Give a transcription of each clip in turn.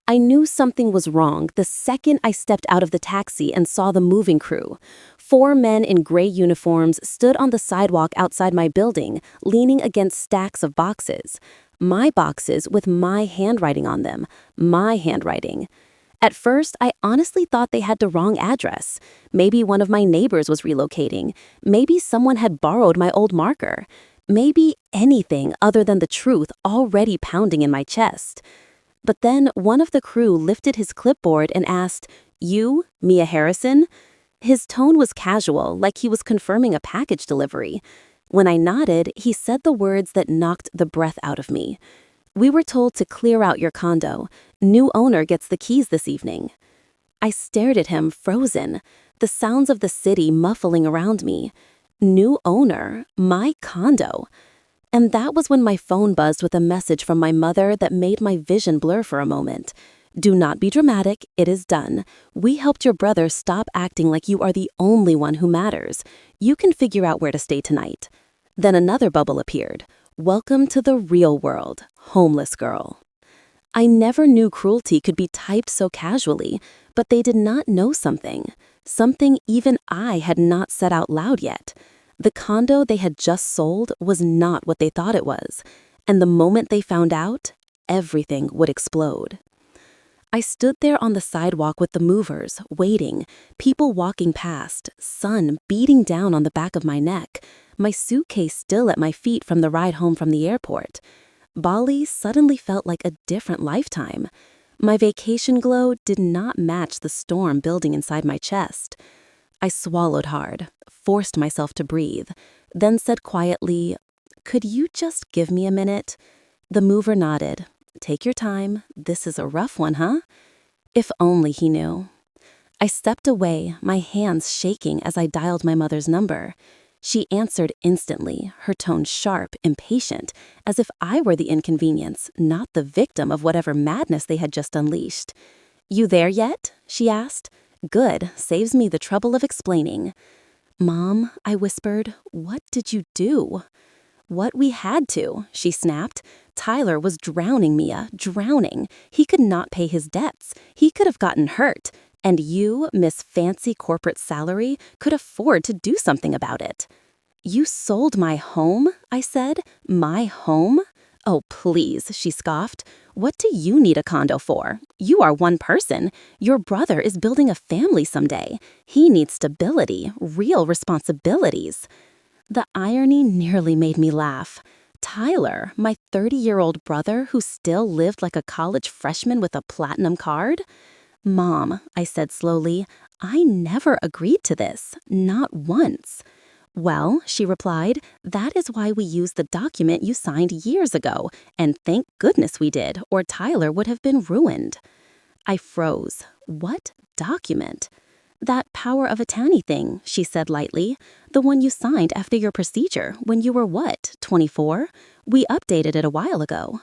I knew something was wrong the second I stepped out of the taxi and saw the moving crew. 4 men in gray uniforms stood on the sidewalk outside my building, leaning against stacks of boxes. My boxes with my handwriting on them. My handwriting. At first, I honestly thought they had the wrong address. Maybe one of my neighbors was relocating. Maybe someone had borrowed my old marker. Maybe anything other than the truth already pounding in my chest. But then one of the crew lifted his clipboard and asked, "You, Mia Harrison?" His tone was casual, like he was confirming a package delivery. When I nodded, he said the words that knocked the breath out of me. "We were told to clear out your condo. New owner gets the keys this evening." I stared at him, frozen, the sounds of the city muffling around me. New owner, my condo. And that was when my phone buzzed with a message from my mother that made my vision blur for a moment. "Do not be dramatic, it is done. We helped your brother stop acting like you are the only one who matters. You can figure out where to stay tonight." Then another bubble appeared. "Welcome to the real world, homeless girl." I never knew cruelty could be typed so casually, but they did not know something. Something even I had not said out loud yet. The condo they had just sold was not what they thought it was, and the moment they found out, everything would explode. I stood there on the sidewalk with the movers, waiting, people walking past, sun beating down on the back of my neck, my suitcase still at my feet from the ride home from the airport. Bali suddenly felt like a different lifetime. My vacation glow did not match the storm building inside my chest. I swallowed hard, forced myself to breathe, then said quietly, "Could you just give me a minute?" The mover nodded. "Take your time. This is a rough one, huh?" If only he knew. I stepped away, my hands shaking as I dialed my mother's number. She answered instantly, her tone sharp, impatient, as if I were the inconvenience, not the victim of whatever madness they had just unleashed. "You there yet?" she asked. "Good, saves me the trouble of explaining." "Mom," I whispered, "what did you do?" "What we had to," she snapped. "Tyler was drowning, Mia, drowning. He could not pay his debts. He could have gotten hurt. And you, Miss Fancy Corporate Salary, could afford to do something about it." "You sold my home?" I said. "My home?" "Oh, please," she scoffed. "What do you need a condo for? You are one person. Your brother is building a family someday. He needs stability, real responsibilities." The irony nearly made me laugh. Tyler, my 30-year-old brother who still lived like a college freshman with a platinum card? "Mom," I said slowly, "I never agreed to this, not once." "Well," she replied, "that is why we used the document you signed years ago, and thank goodness we did, or Tyler would have been ruined." I froze. What document? "That power of attorney thing," she said lightly. "The one you signed after your procedure when you were what, 24? We updated it a while ago."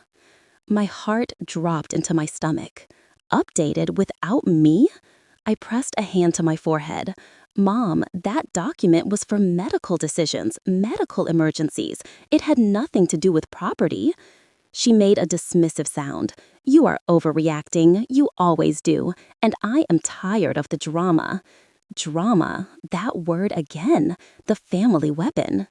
My heart dropped into my stomach. Updated without me? I pressed a hand to my forehead. "Mom, that document was for medical decisions, medical emergencies. It had nothing to do with property." She made a dismissive sound. "You are overreacting. You always do. And I am tired of the drama." Drama, that word again, the family weapon.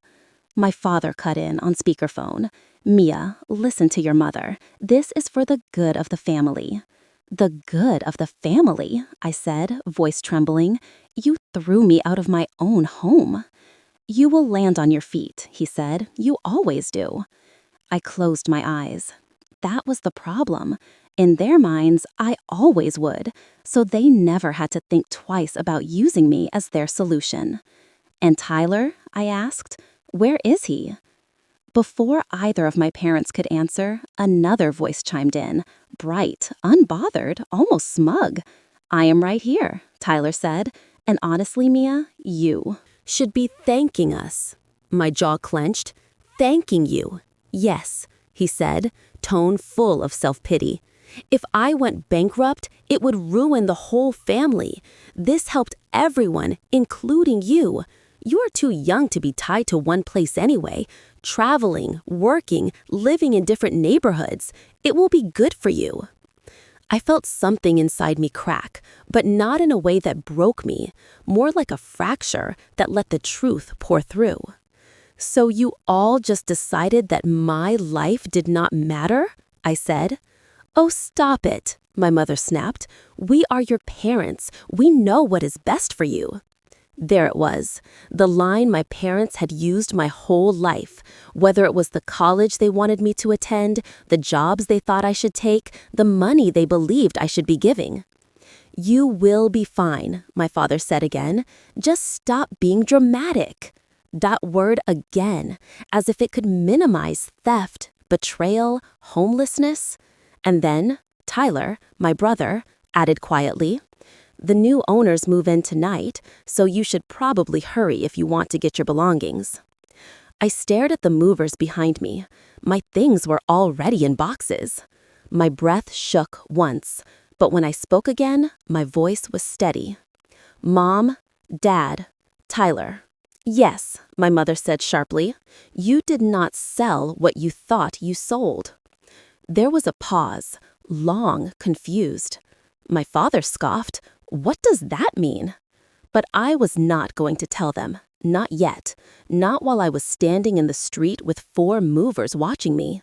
My father cut in on speakerphone. "Mia, listen to your mother. This is for the good of the family." "The good of the family," I said, voice trembling. "You threw me out of my own home." "You will land on your feet," he said. "You always do." I closed my eyes. That was the problem. In their minds, I always would, so they never had to think twice about using me as their solution. "And Tyler?" I asked. "Where is he?" Before either of my parents could answer, another voice chimed in, bright, unbothered, almost smug. "I am right here," Tyler said, "and honestly, Mia, you should be thanking us." My jaw clenched. "Thanking you. Yes," he said, tone full of self-pity. "If I went bankrupt, it would ruin the whole family. This helped everyone, including you. You are too young to be tied to one place anyway. Traveling, working, living in different neighborhoods. It will be good for you." I felt something inside me crack, but not in a way that broke me, more like a fracture that let the truth pour through. "So you all just decided that my life did not matter?" I said. "Oh, stop it," my mother snapped. "We are your parents. We know what is best for you." There it was, the line my parents had used my whole life, whether it was the college they wanted me to attend, the jobs they thought I should take, the money they believed I should be giving. "You will be fine," my father said again. "Just stop being dramatic." That word again, as if it could minimize theft, betrayal, homelessness. And then, Tyler, my brother, added quietly, "The new owners move in tonight, so you should probably hurry if you want to get your belongings." I stared at the movers behind me. My things were already in boxes. My breath shook once, but when I spoke again, my voice was steady. "Mom, Dad, Tyler." "Yes," my mother said sharply. "You did not sell what you thought you sold." There was a pause, long, confused. My father scoffed. "What does that mean?" But I was not going to tell them. Not yet. Not while I was standing in the street with 4 movers watching me.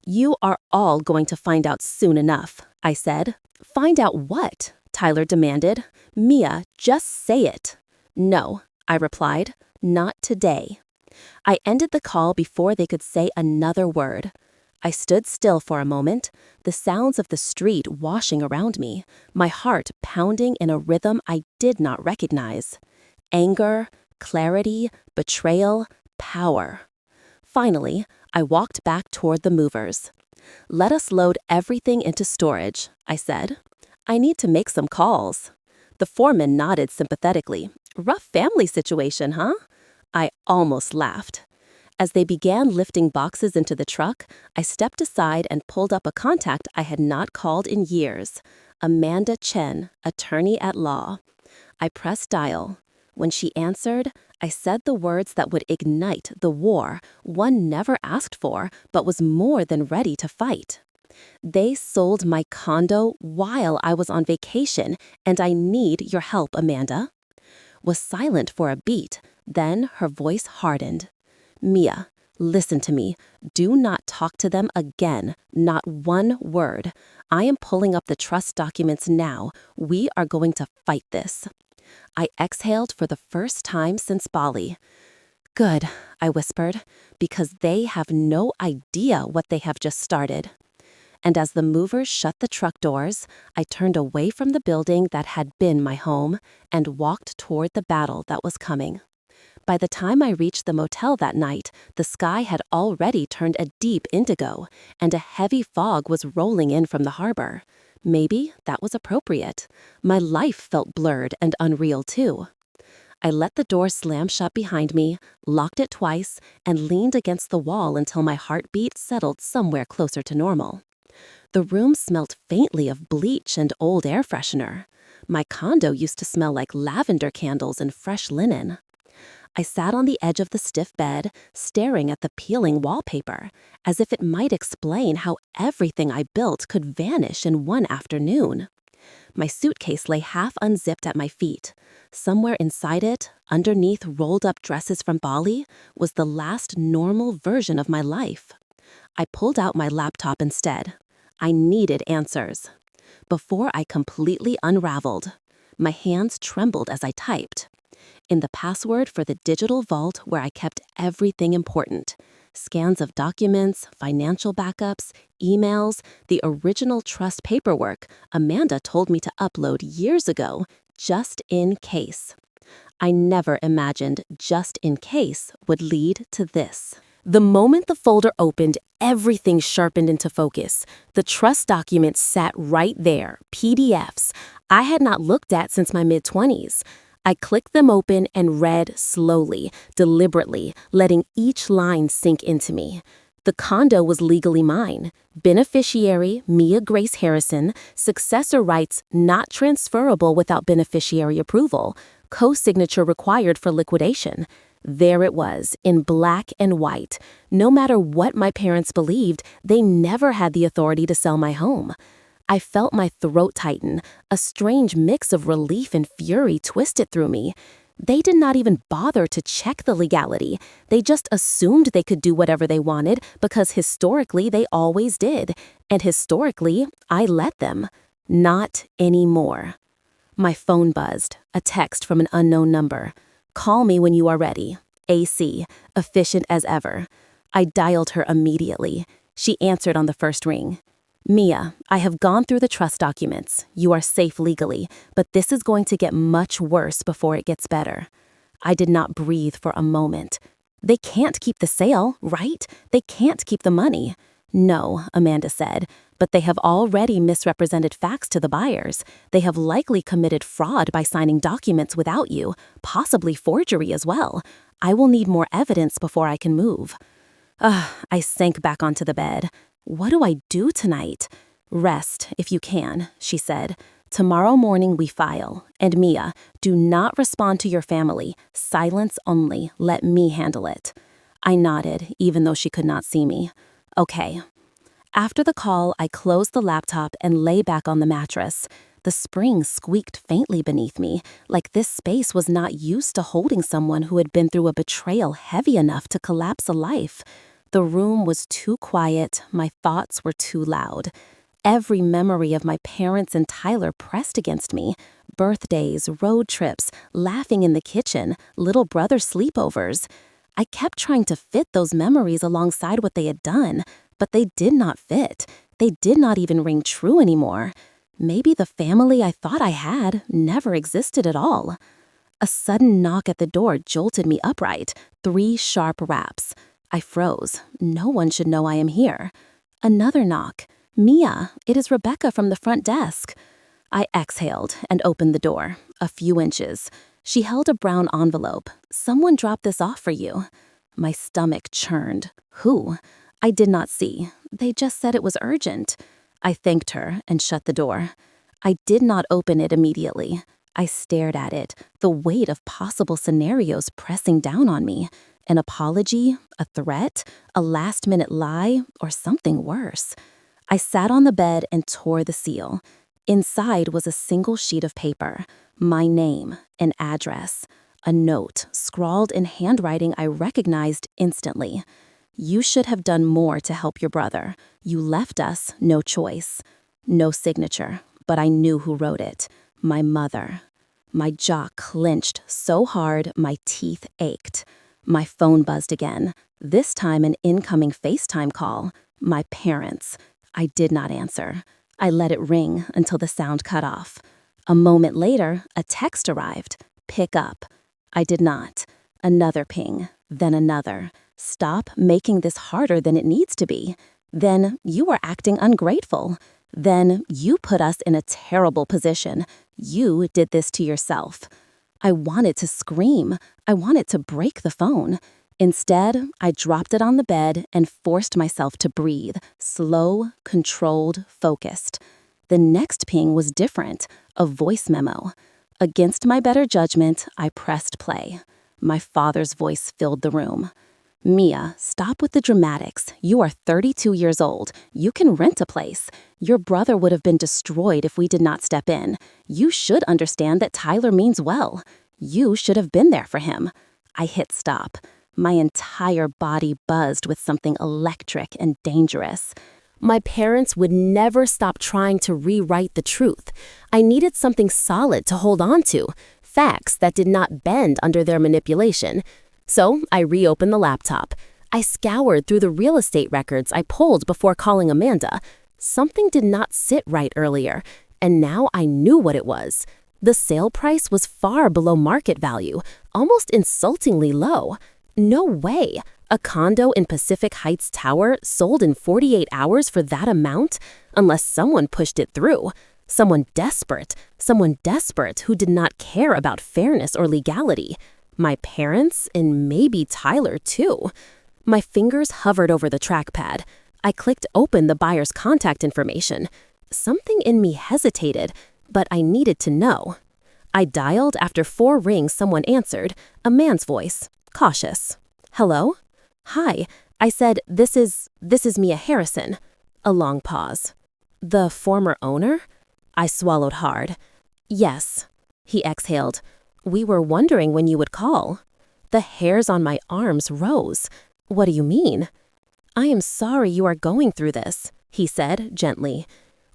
"You are all going to find out soon enough," I said. "Find out what?" Tyler demanded. "Mia, just say it." "No," I replied. "Not today." I ended the call before they could say another word. I stood still for a moment, the sounds of the street washing around me, my heart pounding in a rhythm I did not recognize. Anger, clarity, betrayal, power. Finally, I walked back toward the movers. "Let us load everything into storage," I said. "I need to make some calls." The foreman nodded sympathetically. "Rough family situation, huh?" I almost laughed. As they began lifting boxes into the truck, I stepped aside and pulled up a contact I had not called in years. Amanda Chen, attorney at law. I pressed dial. When she answered, I said the words that would ignite the war one never asked for but was more than ready to fight. "They sold my condo while I was on vacation, and I need your help, Amanda." Was silent for a beat, then her voice hardened. "Mia, listen to me. Do not talk to them again. Not one word. I am pulling up the trust documents now. We are going to fight this." I exhaled for the first time since Bali. "Good," I whispered, "because they have no idea what they have just started." And as the movers shut the truck doors, I turned away from the building that had been my home and walked toward the battle that was coming. By the time I reached the motel that night, the sky had already turned a deep indigo, and a heavy fog was rolling in from the harbor. Maybe that was appropriate. My life felt blurred and unreal, too. I let the door slam shut behind me, locked it twice, and leaned against the wall until my heartbeat settled somewhere closer to normal. The room smelled faintly of bleach and old air freshener. My condo used to smell like lavender candles and fresh linen. I sat on the edge of the stiff bed, staring at the peeling wallpaper, as if it might explain how everything I built could vanish in one afternoon. My suitcase lay half unzipped at my feet. Somewhere inside it, underneath rolled-up dresses from Bali, was the last normal version of my life. I pulled out my laptop instead. I needed answers. Before I completely unraveled, my hands trembled as I typed. In the password for the digital vault where I kept everything important, scans of documents, financial backups, emails, the original trust paperwork Amanda told me to upload years ago, just in case. I never imagined just in case would lead to this. The moment the folder opened, everything sharpened into focus. The trust documents sat right there, PDFs I had not looked at since my mid-20s. I clicked them open and read slowly, deliberately, letting each line sink into me. The condo was legally mine. Beneficiary, Mia Grace Harrison. Successor rights not transferable without beneficiary approval. Co-signature required for liquidation. There it was, in black and white. No matter what my parents believed, they never had the authority to sell my home. I felt my throat tighten. A strange mix of relief and fury twisted through me. They did not even bother to check the legality. They just assumed they could do whatever they wanted because historically they always did. And historically, I let them. Not anymore. My phone buzzed. A text from an unknown number. "Call me when you are ready. AC, efficient as ever." I dialed her immediately. She answered on the first ring. "Mia, I have gone through the trust documents. You are safe legally, but this is going to get much worse before it gets better." I did not breathe for a moment. They can't keep the sale, right? They can't keep the money. "No," Amanda said, "but they have already misrepresented facts to the buyers. They have likely committed fraud by signing documents without you, possibly forgery as well. I will need more evidence before I can move." I sank back onto the bed. What do I do tonight? "Rest, if you can," she said. "Tomorrow morning we file. And Mia, do not respond to your family. Silence only. Let me handle it." I nodded, even though she could not see me. "Okay." After the call, I closed the laptop and lay back on the mattress. The spring squeaked faintly beneath me, like this space was not used to holding someone who had been through a betrayal heavy enough to collapse a life. The room was too quiet, my thoughts were too loud. Every memory of my parents and Tyler pressed against me. Birthdays, road trips, laughing in the kitchen, little brother sleepovers. I kept trying to fit those memories alongside what they had done, but they did not fit. They did not even ring true anymore. Maybe the family I thought I had never existed at all. A sudden knock at the door jolted me upright. 3 sharp raps. I froze. No one should know I am here. Another knock. "Mia, it is Rebecca from the front desk." I exhaled and opened the door. A few inches. She held a brown envelope. "Someone dropped this off for you." My stomach churned. Who? I did not see. They just said it was urgent. I thanked her and shut the door. I did not open it immediately. I stared at it, the weight of possible scenarios pressing down on me. An apology, a threat, a last-minute lie, or something worse. I sat on the bed and tore the seal. Inside was a single sheet of paper, my name, an address, a note scrawled in handwriting I recognized instantly. "You should have done more to help your brother. You left us no choice." No signature, but I knew who wrote it. My mother. My jaw clenched so hard my teeth ached. My phone buzzed again, this time an incoming FaceTime call. My parents. I did not answer. I let it ring until the sound cut off. A moment later, a text arrived. "Pick up." I did not. Another ping, then another. "Stop making this harder than it needs to be." Then, "You are acting ungrateful." Then, "You put us in a terrible position. You did this to yourself." I wanted to scream. I wanted to break the phone. Instead, I dropped it on the bed and forced myself to breathe, slow, controlled, focused. The next ping was different, a voice memo. Against my better judgment, I pressed play. My father's voice filled the room. "Mia, stop with the dramatics. You are 32 years old. You can rent a place. Your brother would have been destroyed if we did not step in. You should understand that Tyler means well. You should have been there for him." I hit stop. My entire body buzzed with something electric and dangerous. My parents would never stop trying to rewrite the truth. I needed something solid to hold on to, facts that did not bend under their manipulation. So I reopened the laptop. I scoured through the real estate records I pulled before calling Amanda. Something did not sit right earlier, and now I knew what it was. The sale price was far below market value, almost insultingly low. No way! A condo in Pacific Heights Tower sold in 48 hours for that amount? Unless someone pushed it through. Someone desperate who did not care about fairness or legality. My parents, and maybe Tyler too. My fingers hovered over the trackpad. I clicked open the buyer's contact information. Something in me hesitated, but I needed to know. I dialed. After 4 rings, someone answered, a man's voice, cautious. "Hello?" "Hi." I said, This is Mia Harrison." A long pause. The former owner? I swallowed hard. Yes, he exhaled. We were wondering when you would call. The hairs on my arms rose. What do you mean? I am sorry you are going through this, he said gently.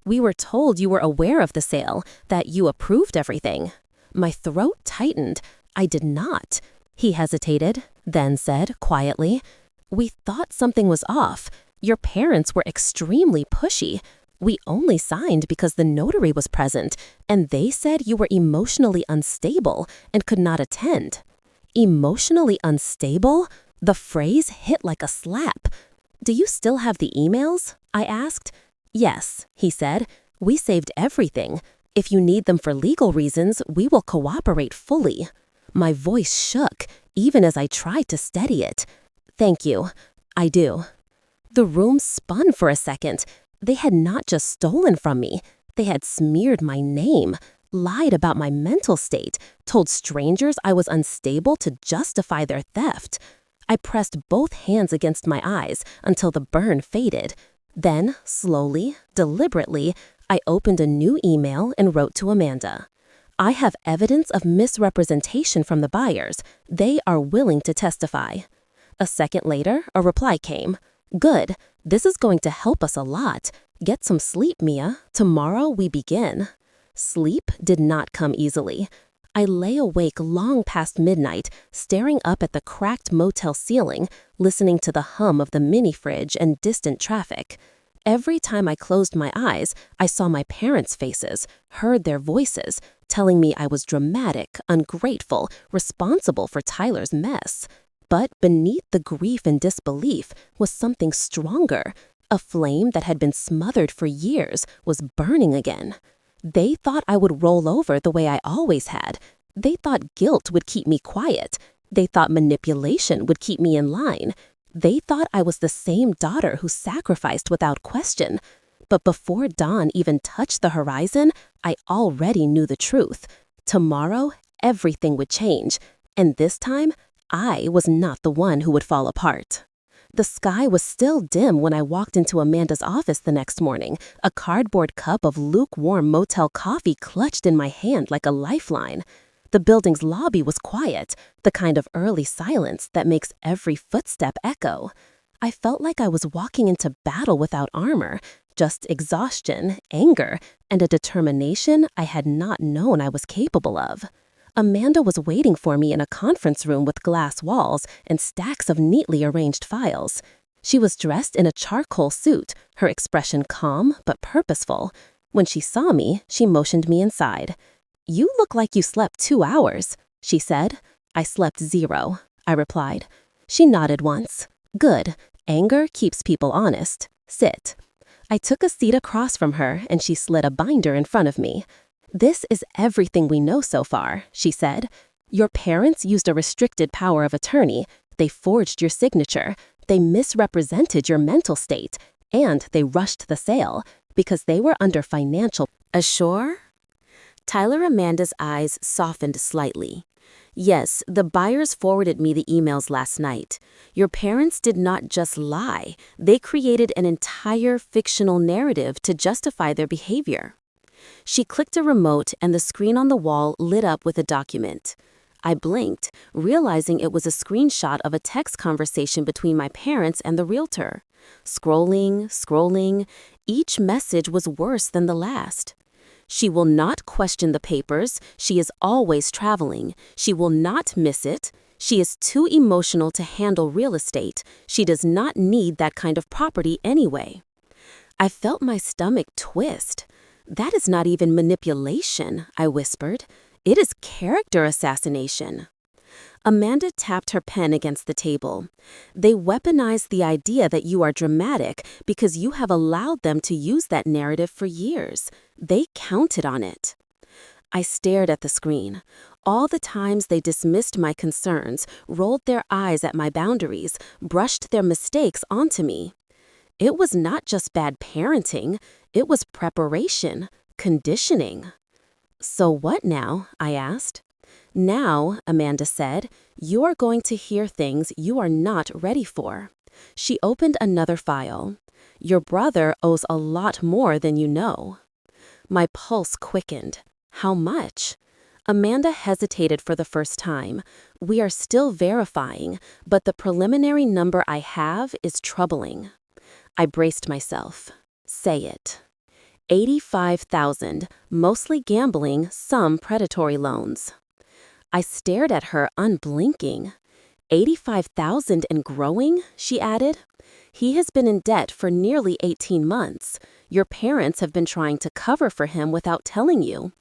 We were told you were aware of the sale, that you approved everything. My throat tightened. I did not. He hesitated, then said quietly, We thought something was off. Your parents were extremely pushy. We only signed because the notary was present, and they said you were emotionally unstable and could not attend. Emotionally unstable? The phrase hit like a slap. Do you still have the emails? I asked. Yes, he said. We saved everything. If you need them for legal reasons, we will cooperate fully. My voice shook, even as I tried to steady it. Thank you. I do. The room spun for a second. They had not just stolen from me. They had smeared my name, lied about my mental state, told strangers I was unstable to justify their theft. I pressed both hands against my eyes until the burn faded. Then, slowly, deliberately, I opened a new email and wrote to Amanda. I have evidence of misrepresentation from the buyers. They are willing to testify. A second later, a reply came. Good. This is going to help us a lot. Get some sleep, Mia. Tomorrow we begin. Sleep did not come easily. I lay awake long past midnight, staring up at the cracked motel ceiling, listening to the hum of the mini-fridge and distant traffic. Every time I closed my eyes, I saw my parents' faces, heard their voices, telling me I was dramatic, ungrateful, responsible for Tyler's mess. But beneath the grief and disbelief was something stronger. A flame that had been smothered for years was burning again. They thought I would roll over the way I always had. They thought guilt would keep me quiet. They thought manipulation would keep me in line. They thought I was the same daughter who sacrificed without question. But before dawn even touched the horizon, I already knew the truth. Tomorrow, everything would change. And this time, I was not the one who would fall apart. The sky was still dim when I walked into Amanda's office the next morning, a cardboard cup of lukewarm motel coffee clutched in my hand like a lifeline. The building's lobby was quiet, the kind of early silence that makes every footstep echo. I felt like I was walking into battle without armor, just exhaustion, anger, and a determination I had not known I was capable of. Amanda was waiting for me in a conference room with glass walls and stacks of neatly arranged files. She was dressed in a charcoal suit, her expression calm but purposeful. When she saw me, she motioned me inside. You look like you slept 2 hours, she said. I slept 0, I replied. She nodded once. Good. Anger keeps people honest. Sit. I took a seat across from her and she slid a binder in front of me. This is everything we know so far, she said. Your parents used a restricted power of attorney. They forged your signature. They misrepresented your mental state. And they rushed the sale because they were under financial. Assure? Tyler Amanda's eyes softened slightly. Yes, the buyers forwarded me the emails last night. Your parents did not just lie. They created an entire fictional narrative to justify their behavior. She clicked a remote and the screen on the wall lit up with a document. I blinked, realizing it was a screenshot of a text conversation between my parents and the realtor. Scrolling, each message was worse than the last. She will not question the papers. She is always traveling. She will not miss it. She is too emotional to handle real estate. She does not need that kind of property anyway. I felt my stomach twist. That is not even manipulation, I whispered. It is character assassination. Amanda tapped her pen against the table. They weaponized the idea that you are dramatic because you have allowed them to use that narrative for years. They counted on it. I stared at the screen. All the times they dismissed my concerns, rolled their eyes at my boundaries, brushed their mistakes onto me. It was not just bad parenting. It was preparation, conditioning. So what now? I asked. Now, Amanda said, you are going to hear things you are not ready for. She opened another file. Your brother owes a lot more than you know. My pulse quickened. How much? Amanda hesitated for the first time. We are still verifying, but the preliminary number I have is troubling. I braced myself. Say it. 85,000, mostly gambling, some predatory loans. I stared at her unblinking. 85,000 and growing, she added. He has been in debt for nearly 18 months. Your parents have been trying to cover for him without telling you.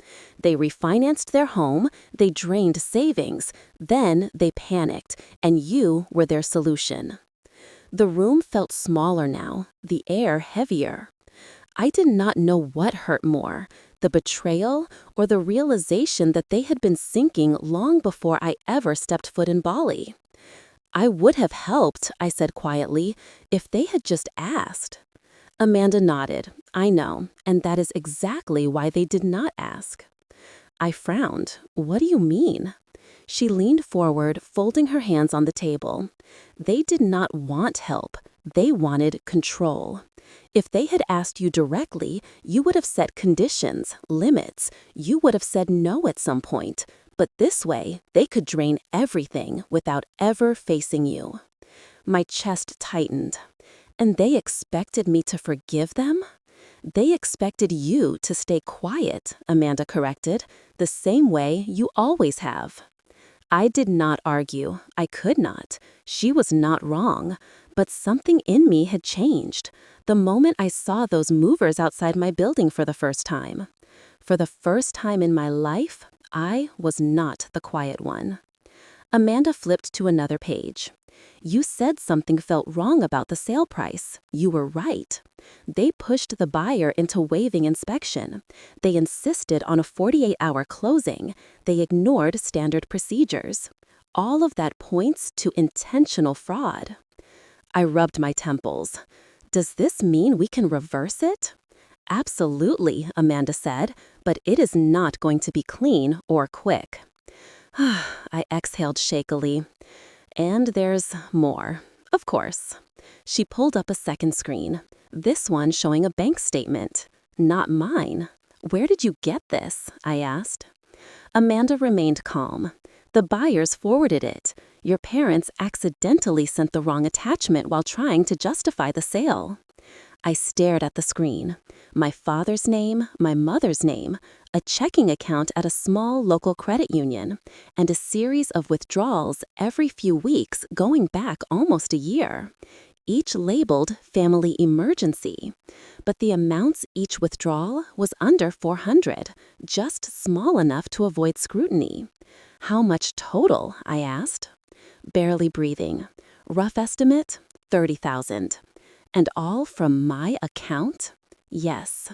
They refinanced their home, they drained savings, then they panicked, and you were their solution. The room felt smaller now, the air heavier. I did not know what hurt more, the betrayal or the realization that they had been sinking long before I ever stepped foot in Bali. I would have helped, I said quietly, if they had just asked. Amanda nodded. I know, and that is exactly why they did not ask. I frowned. What do you mean? She leaned forward, folding her hands on the table. They did not want help. They wanted control. If they had asked you directly, you would have set conditions, limits. You would have said no at some point. But this way, they could drain everything without ever facing you. My chest tightened. And they expected me to forgive them? They expected you to stay quiet, Amanda corrected, the same way you always have. I did not argue. I could not. She was not wrong. But something in me had changed the moment I saw those movers outside my building for the first time. For the first time in my life, I was not the quiet one. Amanda flipped to another page. You said something felt wrong about the sale price. You were right. They pushed the buyer into waiving inspection. They insisted on a 48-hour closing. They ignored standard procedures. All of that points to intentional fraud. I rubbed my temples. Does this mean we can reverse it? Absolutely, Amanda said, but it is not going to be clean or quick. I exhaled shakily. And there's more. Of course. She pulled up a second screen. This one showing a bank statement. Not mine. Where did you get this? I asked. Amanda remained calm. The buyers forwarded it. Your parents accidentally sent the wrong attachment while trying to justify the sale. I stared at the screen. My father's name, my mother's name, a checking account at a small local credit union, and a series of withdrawals every few weeks going back almost a year, each labeled family emergency. But the amounts each withdrawal was under 400, just small enough to avoid scrutiny. How much total? I asked. Barely breathing. Rough estimate, 30,000. And all from my account? Yes.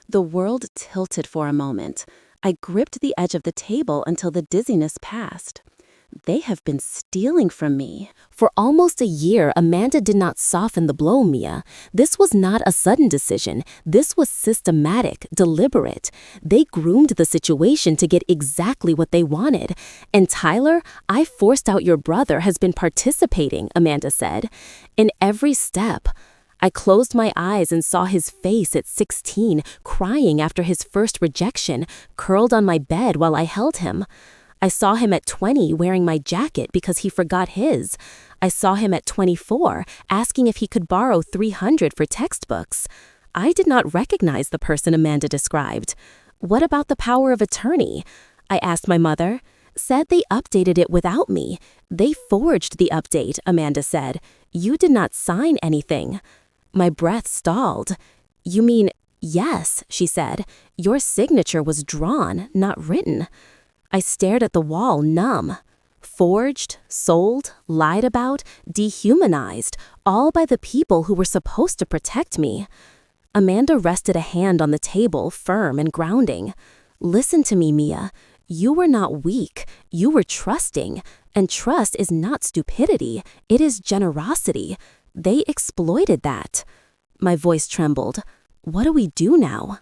The world tilted for a moment. I gripped the edge of the table until the dizziness passed. They have been stealing from me. For almost a year, Amanda did not soften the blow, Mia. This was not a sudden decision. This was systematic, deliberate. They groomed the situation to get exactly what they wanted. And Tyler, I forced out your brother, has been participating, Amanda said. In every step. I closed my eyes and saw his face at 16, crying after his first rejection, curled on my bed while I held him. I saw him at 20 wearing my jacket because he forgot his. I saw him at 24 asking if he could borrow $300 for textbooks. I did not recognize the person Amanda described. What about the power of attorney? I asked my mother. Said they updated it without me. They forged the update, Amanda said. You did not sign anything. My breath stalled. You mean, yes, she said. Your signature was drawn, not written. I stared at the wall, numb. Forged, sold, lied about, dehumanized, all by the people who were supposed to protect me. Amanda rested a hand on the table, firm and grounding. Listen to me, Mia. You were not weak. You were trusting. And trust is not stupidity. It is generosity. They exploited that. My voice trembled. What do we do now?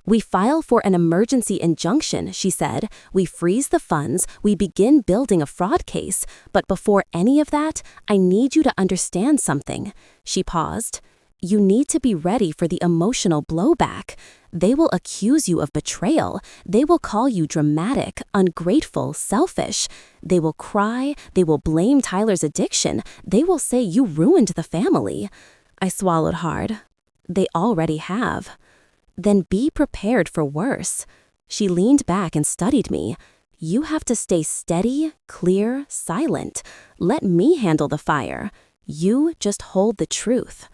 We file for an emergency injunction, she said. We freeze the funds, we begin building a fraud case. But before any of that, I need you to understand something. She paused. You need to be ready for the emotional blowback. They will accuse you of betrayal. They will call you dramatic, ungrateful, selfish. They will cry. They will blame Tyler's addiction. They will say you ruined the family. I swallowed hard. They already have. Then be prepared for worse. She leaned back and studied me. You have to stay steady, clear, silent. Let me handle the fire. You just hold the truth.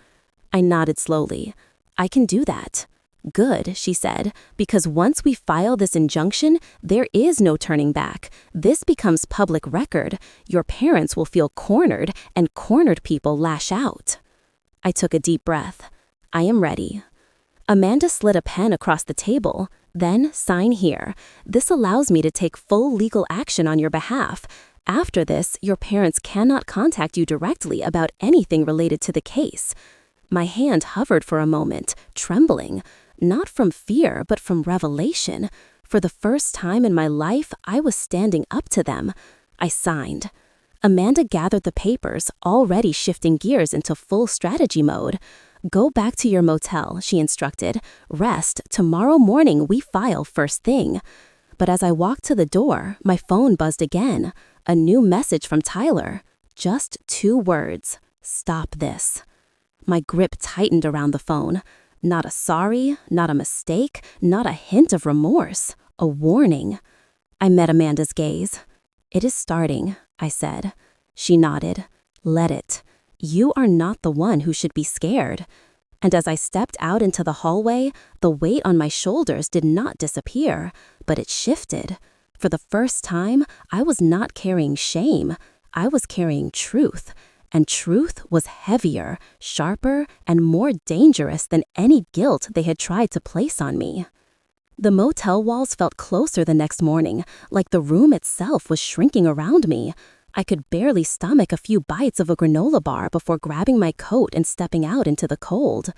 I nodded slowly. I can do that. Good, she said, because once we file this injunction, there is no turning back. This becomes public record. Your parents will feel cornered, and cornered people lash out. I took a deep breath. I am ready. Amanda slid a pen across the table. Then sign here. This allows me to take full legal action on your behalf. After this, your parents cannot contact you directly about anything related to the case. My hand hovered for a moment, trembling, not from fear, but from revelation. For the first time in my life, I was standing up to them. I signed. Amanda gathered the papers, already shifting gears into full strategy mode. Go back to your motel, she instructed. Rest. Tomorrow morning, we file first thing. But as I walked to the door, my phone buzzed again. A new message from Tyler. Just 2 words. Stop this. My grip tightened around the phone. Not a sorry, not a mistake, not a hint of remorse. A warning. I met Amanda's gaze. It is starting, I said. She nodded. Let it. You are not the one who should be scared. And as I stepped out into the hallway, the weight on my shoulders did not disappear, but it shifted. For the first time, I was not carrying shame. I was carrying truth. And truth was heavier, sharper, and more dangerous than any guilt they had tried to place on me. The motel walls felt closer the next morning, like the room itself was shrinking around me. I could barely stomach a few bites of a granola bar before grabbing my coat and stepping out into the cold.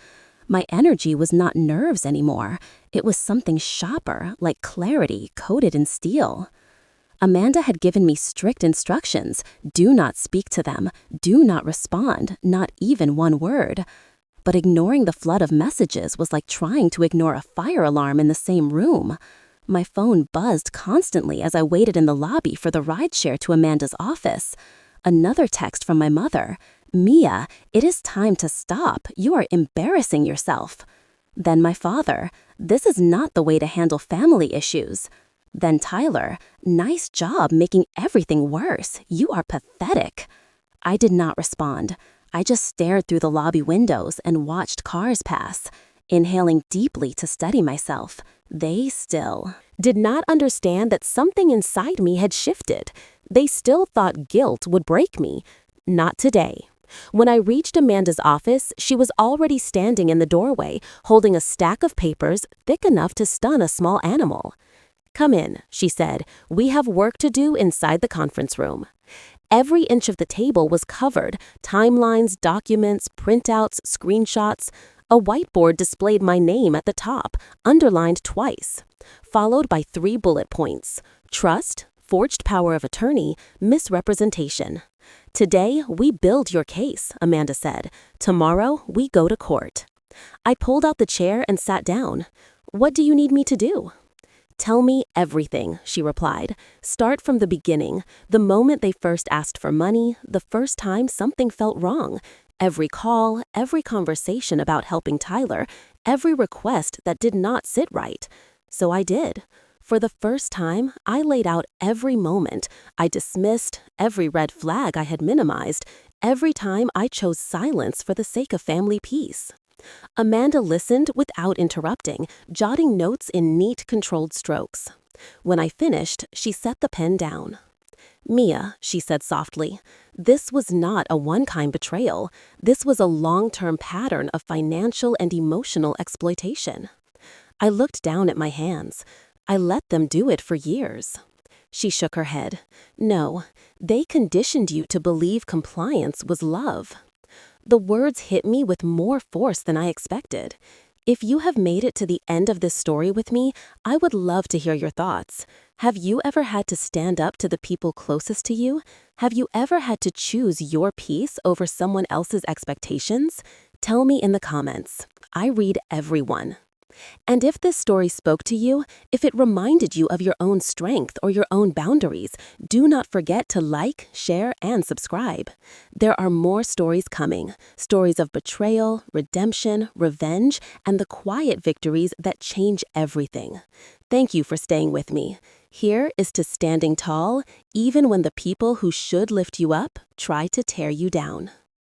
My energy was not nerves anymore. It was something sharper, like clarity coated in steel. Amanda had given me strict instructions. Do not speak to them. Do not respond, not even one word. But ignoring the flood of messages was like trying to ignore a fire alarm in the same room. My phone buzzed constantly as I waited in the lobby for the rideshare to Amanda's office. Another text from my mother. Mia, it is time to stop. You are embarrassing yourself. Then my father. This is not the way to handle family issues. Then Tyler, nice job making everything worse. You are pathetic. I did not respond. I just stared through the lobby windows and watched cars pass, inhaling deeply to steady myself. They still did not understand that something inside me had shifted. They still thought guilt would break me. Not today. When I reached Amanda's office, she was already standing in the doorway, holding a stack of papers thick enough to stun a small animal. Come in, she said. We have work to do inside the conference room. Every inch of the table was covered, timelines, documents, printouts, screenshots. A whiteboard displayed my name at the top, underlined twice, followed by 3 bullet points: trust, forged power of attorney, misrepresentation. Today, we build your case, Amanda said. Tomorrow, we go to court. I pulled out the chair and sat down. What do you need me to do? Tell me everything, she replied. Start from the beginning, the moment they first asked for money, the first time something felt wrong. Every call, every conversation about helping Tyler, every request that did not sit right. So I did. For the first time, I laid out every moment. I dismissed every red flag I had minimized. Every time I chose silence for the sake of family peace. Amanda listened without interrupting, jotting notes in neat, controlled strokes. When I finished, she set the pen down. Mia, she said softly, this was not a one-time betrayal. This was a long-term pattern of financial and emotional exploitation. I looked down at my hands. I let them do it for years. She shook her head. No, they conditioned you to believe compliance was love. The words hit me with more force than I expected. If you have made it to the end of this story with me, I would love to hear your thoughts. Have you ever had to stand up to the people closest to you? Have you ever had to choose your peace over someone else's expectations? Tell me in the comments. I read everyone. And if this story spoke to you, if it reminded you of your own strength or your own boundaries, do not forget to like, share, and subscribe. There are more stories coming, stories of betrayal, redemption, revenge, and the quiet victories that change everything. Thank you for staying with me. Here is to standing tall, even when the people who should lift you up try to tear you down.